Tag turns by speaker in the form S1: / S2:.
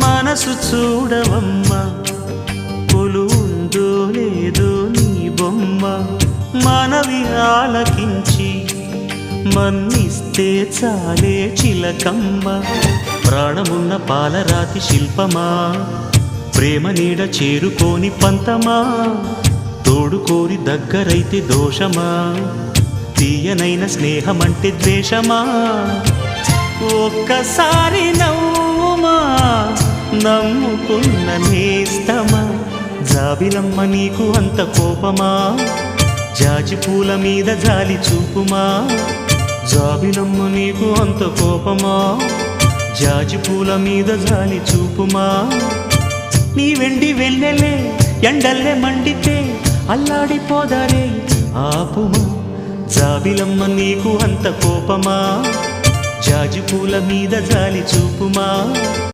S1: మనసు చూడవమ్మా కొలువుందో లేదో నీ బొమ్మ మనవి ఆలకించి మన్నిస్తే చాలే చిలకమ్మ ప్రాణమున్న పాలరాతి శిల్పమా ప్రేమ నీడ చేరుకోని పంతమా తోడుకోరి దగ్గరైతే దోషమా తీయనైన స్నేహమంటే ద్వేషమా ఒక్కసారి నవ్వుమా నమ్ముకున్న నేస్తమా జాబిలమ్మ నీకు అంత కోపమా జాజి పూల మీద జాలి చూపుమా జాబిలమ్మ నీకు అంత కోపమా జాజి పూల మీద జాలి చూపుమా నీ వెండి వెళ్ళలే ఎండల్లే మండితే అల్లాడిపోదారే ఆపుమా జాబిలమ్మ నీకు అంత కోపమా జాజి పూల మీద జాలి చూపుమా